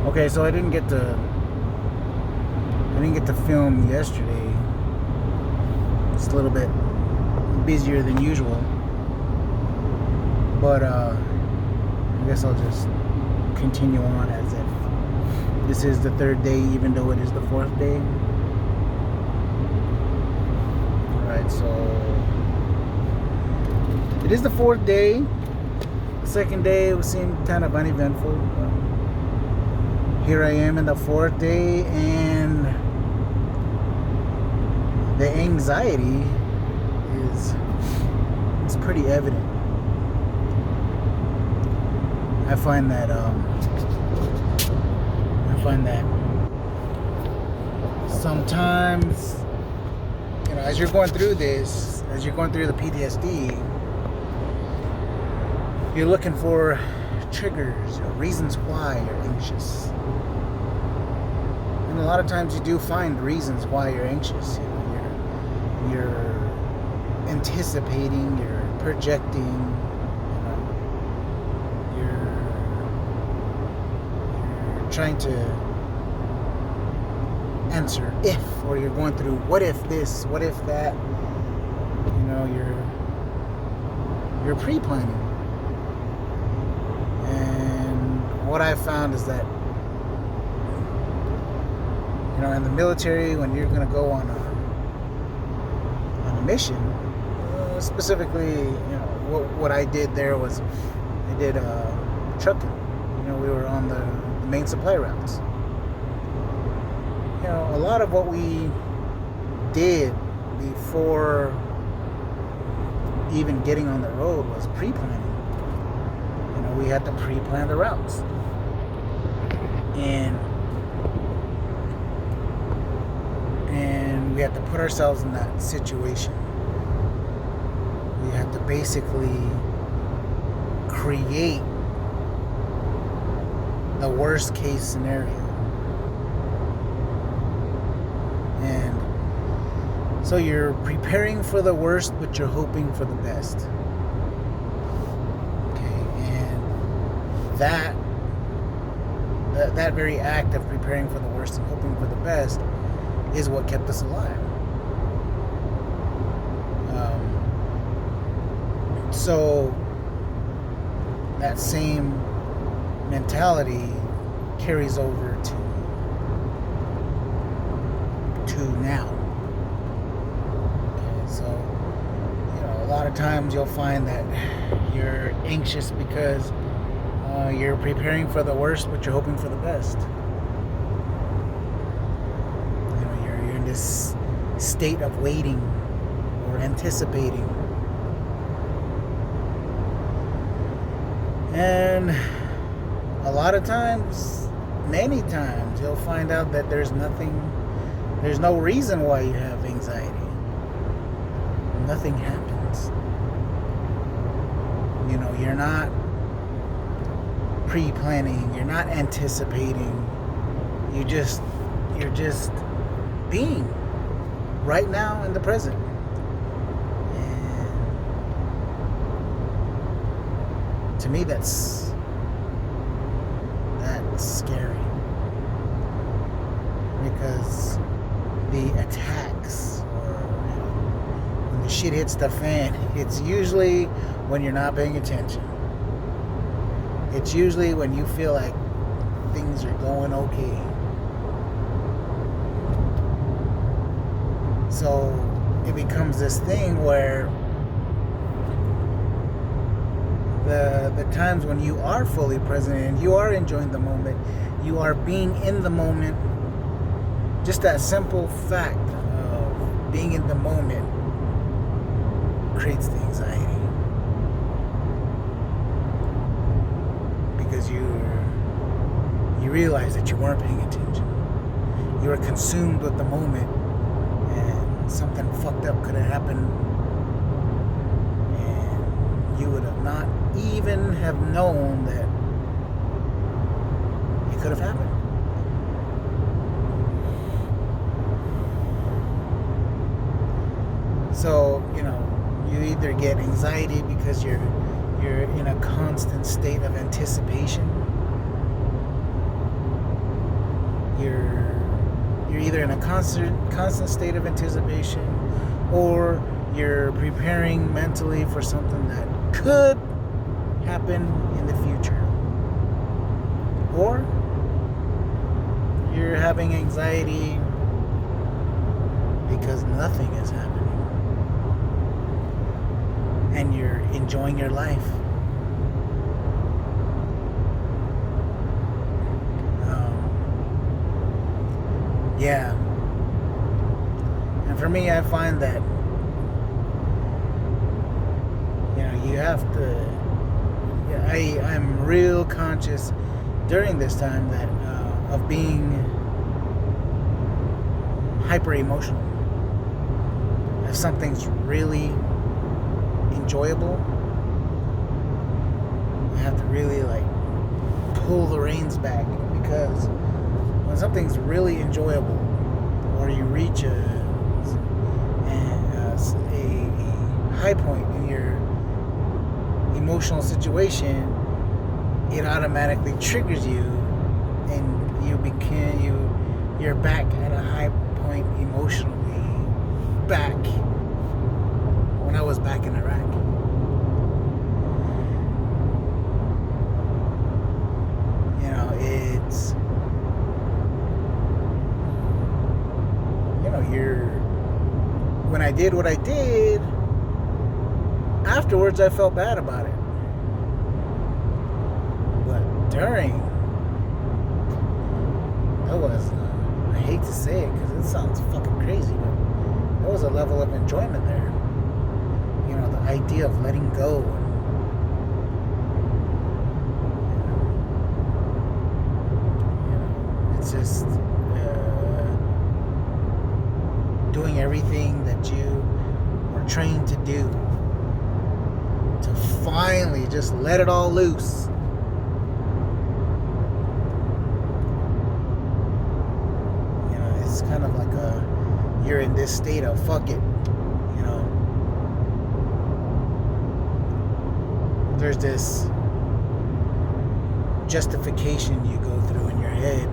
Okay, so I didn't get to film yesterday. It's a little bit busier than usual. But I guess I'll just continue on as if this is the third day, even though it is the fourth day. Alright, so it is the fourth day. The second day seemed kind of uneventful. Here I am in the fourth day, and the anxiety is pretty evident. I find that sometimes, as you're going through this, as you're going through the PTSD, you're looking for triggers or reasons why you're anxious. And a lot of times you do find reasons why you're anxious. You're anticipating, you're projecting, you're trying to answer if, or you're going through what if this, what if that. You're pre-planning. And what I found is that in the military, when you're going to go on a mission, specifically, what I did there was I did trucking. We were on the main supply routes. A lot of what we did before even getting on the road was pre-planning. We had to pre-plan the routes. And we had to put ourselves in that situation. We had to basically create the worst case scenario. And so you're preparing for the worst, but you're hoping for the best. Okay, and that very act of preparing for the worst and hoping for the best is what kept us alive. So that same mentality carries over to now. Okay, so a lot of times you'll find that you're anxious because you're preparing for the worst, but you're hoping for the best. You're in this state of waiting or anticipating. And a lot of times, many times, you'll find out that there's no reason why you have anxiety. Nothing happens. You're not pre-planning, you're not anticipating. You're just being right now in the present. And to me, that's scary, because the attacks, or when the shit hits the fan, it's usually when you're not paying attention. It's usually when you feel like things are going okay. So it becomes this thing where the times when you are fully present and you are enjoying the moment, you are being in the moment, just that simple fact of being in the moment creates the anxiety. Because you realize that you weren't paying attention. You were consumed with the moment, and something fucked up could have happened, and you would have not even have known that it could have happened. So, you either get anxiety because you're in a constant state of anticipation, you're either in a constant state of anticipation, or you're preparing mentally for something that could happen in the future, or you're having anxiety because nothing is happening and you're enjoying your life. Yeah. And for me, I find that, you have to, I'm real conscious during this time that of being hyper emotional. If something's really enjoyable, I have to really pull the reins back, because when something's really enjoyable, or you reach a high point in your emotional situation, it automatically triggers you, and you're back at a high point emotionally, back when I was back in Iraq. It's when I did what I did, afterwards I felt bad about it. But during, that was, I hate to say it because it sounds fucking crazy, but there was a level of enjoyment there. The idea of letting go. It's just doing everything that you were trained to do to finally just let it all loose. It's kind of like you're in this state of fuck it. There's this justification you go through in your head.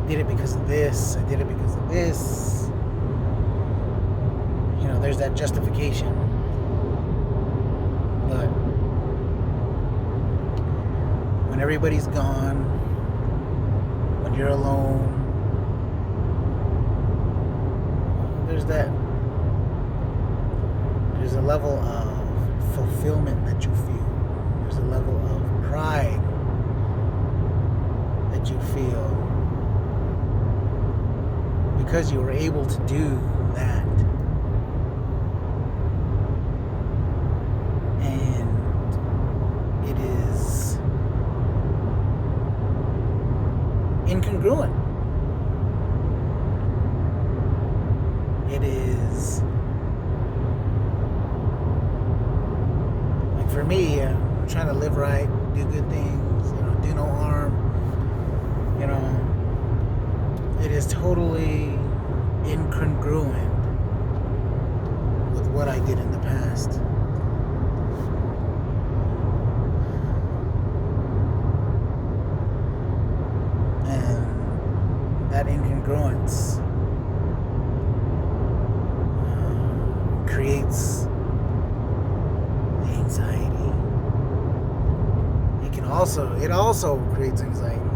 I did it because of this. I did it because of this. There's that justification. But when everybody's gone, when you're alone, there's a level of fulfillment that you feel. There's a level of pride that you feel because you were able to do that. And it is incongruent. It is, for me, I'm trying to live right, do good things, do no harm. It is totally incongruent with what I did in the past. And that incongruence creates anxiety. It also creates anxiety.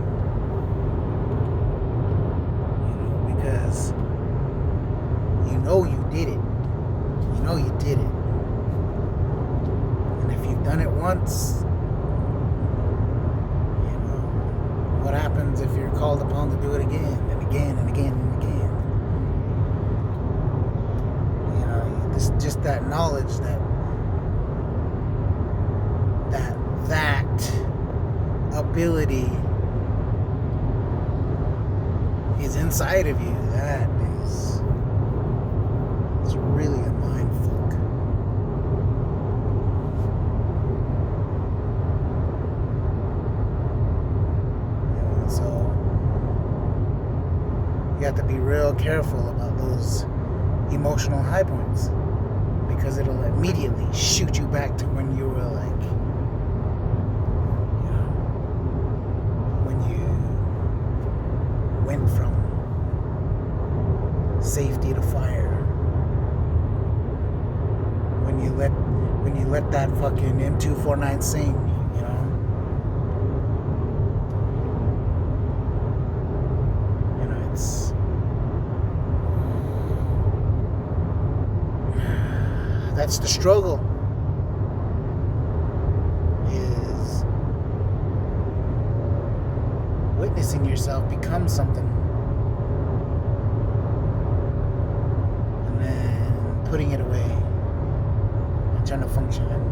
Because you did it. You did it. And if you've done it once, what happens if you're called upon to do it again and again and again and again? Just that knowledge that ability is inside of you. That is really a mind fuck. So you have to be real careful about those emotional high points, because it'll immediately shoot you back to when you were fucking M249 sing, you know? You know, that's the struggle, is witnessing yourself become something and then putting it away and trying to function in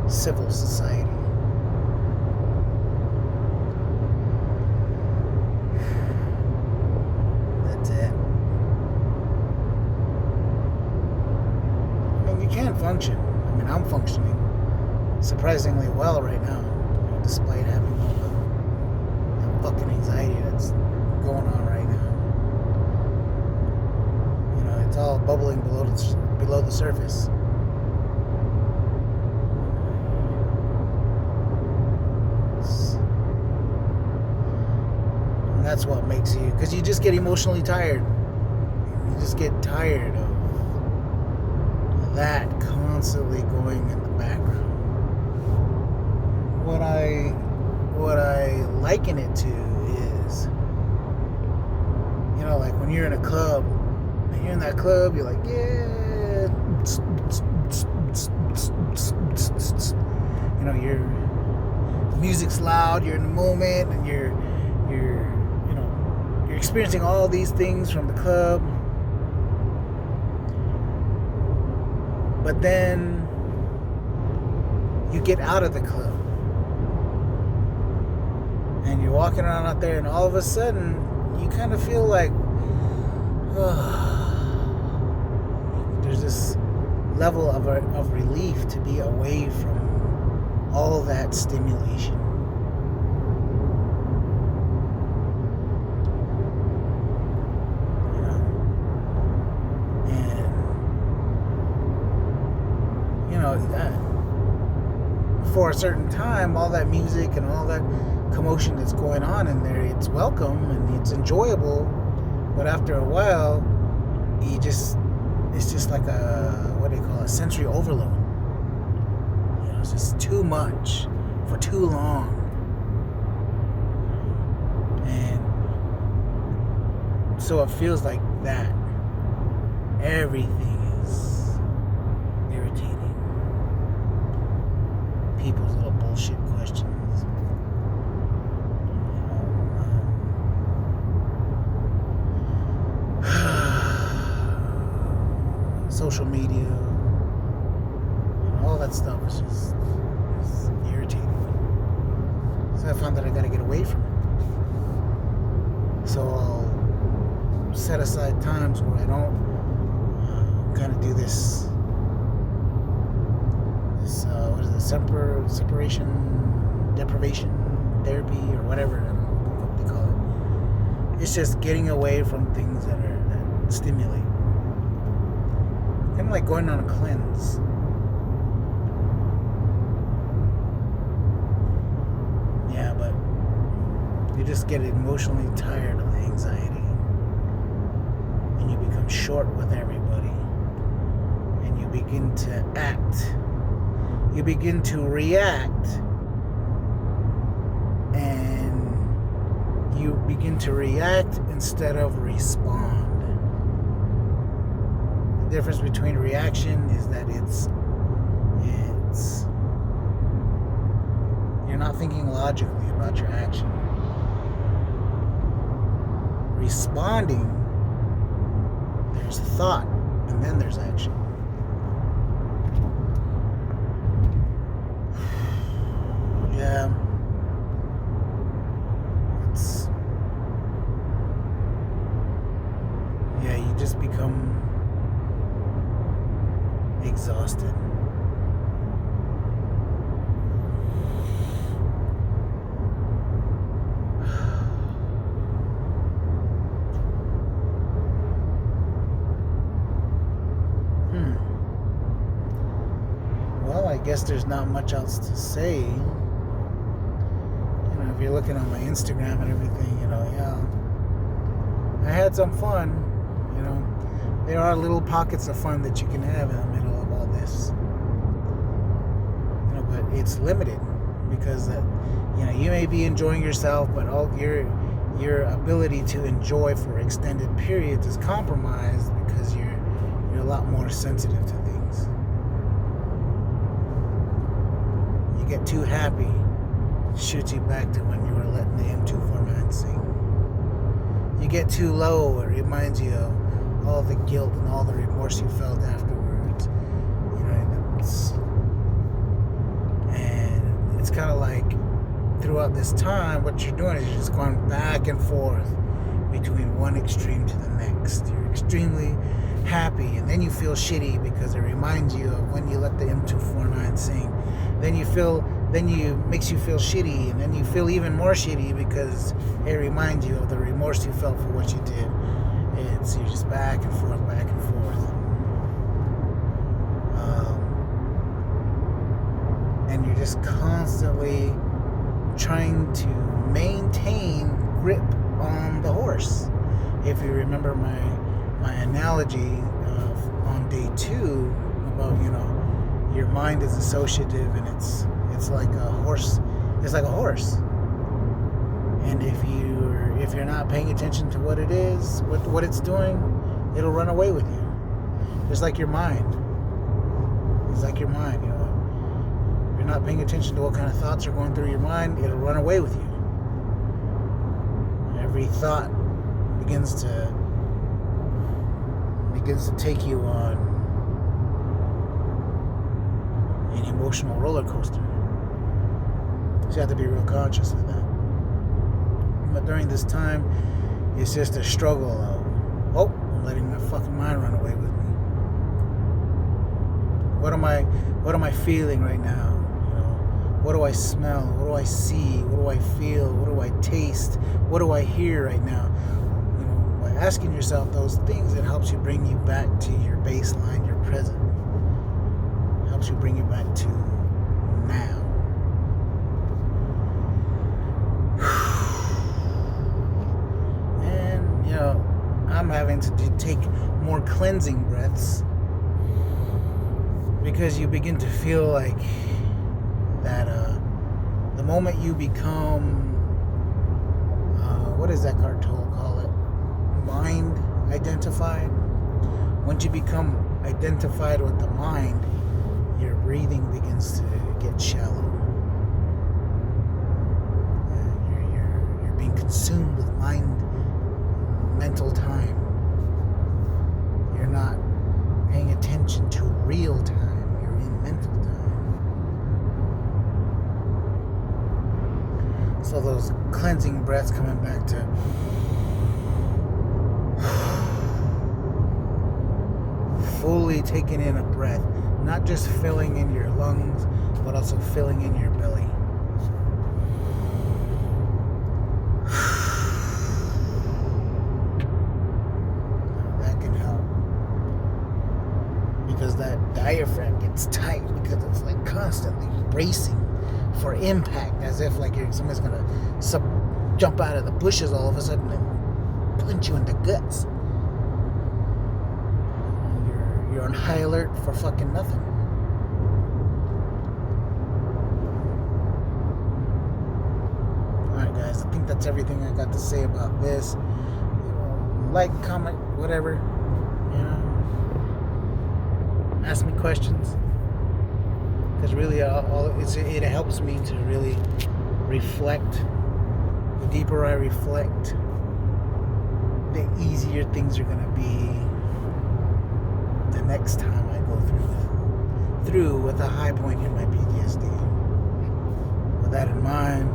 civil society. That's it. I mean, you can function. I mean, I'm functioning surprisingly well right now, you know, despite having all the fucking anxiety that's going on right now. You know, it's all bubbling below the surface. And that's what makes you, because you just get emotionally tired. You just get tired of that constantly going in the background. What I liken it to is, you know, like when you're in a club and you're in that club, you're like, yeah, you know, the music's loud, you're in the moment, and you're experiencing all these things from the club. But then you get out of the club and you're walking around out there, and all of a sudden you kind of feel like, there's this level of relief to be away from all that stimulation. You know? And, you know, for a certain time, all that music and all that commotion that's going on in there, it's welcome and it's enjoyable, but after a while it's just like a sensory overload. You know, it's just too much for too long, and so it feels like that everything is irritating. People's little bullshit questions. Social media, and all that stuff is just irritating. So I found that I gotta get away from it. So I'll set aside times where I don't kind of do this what is it, separation, deprivation therapy, or whatever, I don't know what they call it. It's just getting away from things that stimulate. Kind of like going on a cleanse. Yeah, but you just get emotionally tired of the anxiety, and you become short with everybody, and you begin to act. You begin to react, and you begin to react instead of respond. The difference between reaction is that it's you're not thinking logically about your action. Responding, there's thought, and then there's action. Yeah. You just become exhausted. Well, I guess there's not much else to say. If you're looking on my Instagram and everything, I had some fun. There are little pockets of fun that you can have in the middle of all this. it's limited because you may be enjoying yourself, but all your ability to enjoy for extended periods is compromised because you're a lot more sensitive to things. You get too happy, it shoots you back to when you were letting the M249 sing. You get too low, it reminds you of all the guilt and all the remorse you felt afterwards. And it's kind of like throughout this time, what you're doing is you're just going back and forth between one extreme to the next. You're extremely happy, and then you feel shitty because it reminds you of when you let the M249 sing. Then you makes you feel shitty, and then you feel even more shitty because it reminds you of the remorse you felt for what you did. You're just back and forth, back and forth. And you're just constantly trying to maintain grip on the horse. If you remember my analogy on day 2 about your mind is associative, and it's like a horse. It's like a horse, and if you're not paying attention to what it is, what it's doing, it'll run away with you. It's like your mind. It's like your mind. If you're not paying attention to what kind of thoughts are going through your mind, it'll run away with you. Every thought begins to take you on an emotional roller coaster. So you have to be real conscious of that. But during this time, it's just a struggle of, I'm letting my fucking mind run away with me. What am I feeling right now? What do I smell? What do I see? What do I feel? What do I taste? What do I hear right now? By asking yourself those things, it helps you bring you back to your baseline, your present. It helps you bring you back to now. And, I'm having to take more cleansing breaths because you begin to feel like that the moment you become, what does that cartoon call it? Mind identified. Once you become identified with the mind, your breathing begins to get shallow. You're being consumed with mental time. You're not paying attention to real time. You're in mental time. So those cleansing breaths, coming back to fully taking in a breath, not just filling in your lungs, but also filling in your belly. That can help, because that diaphragm gets tight because it's like constantly bracing for impact, as if like somebody's gonna jump out of the bushes all of a sudden and punch you in the guts. You're on high alert for fucking nothing. Alright guys, I think that's everything I got to say about this. Like, comment, whatever. Ask me questions. Because really, it helps me to really reflect. The deeper I reflect, the easier things are going to be the next time I go through with a high point in my PTSD. With that in mind,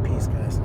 peace, guys.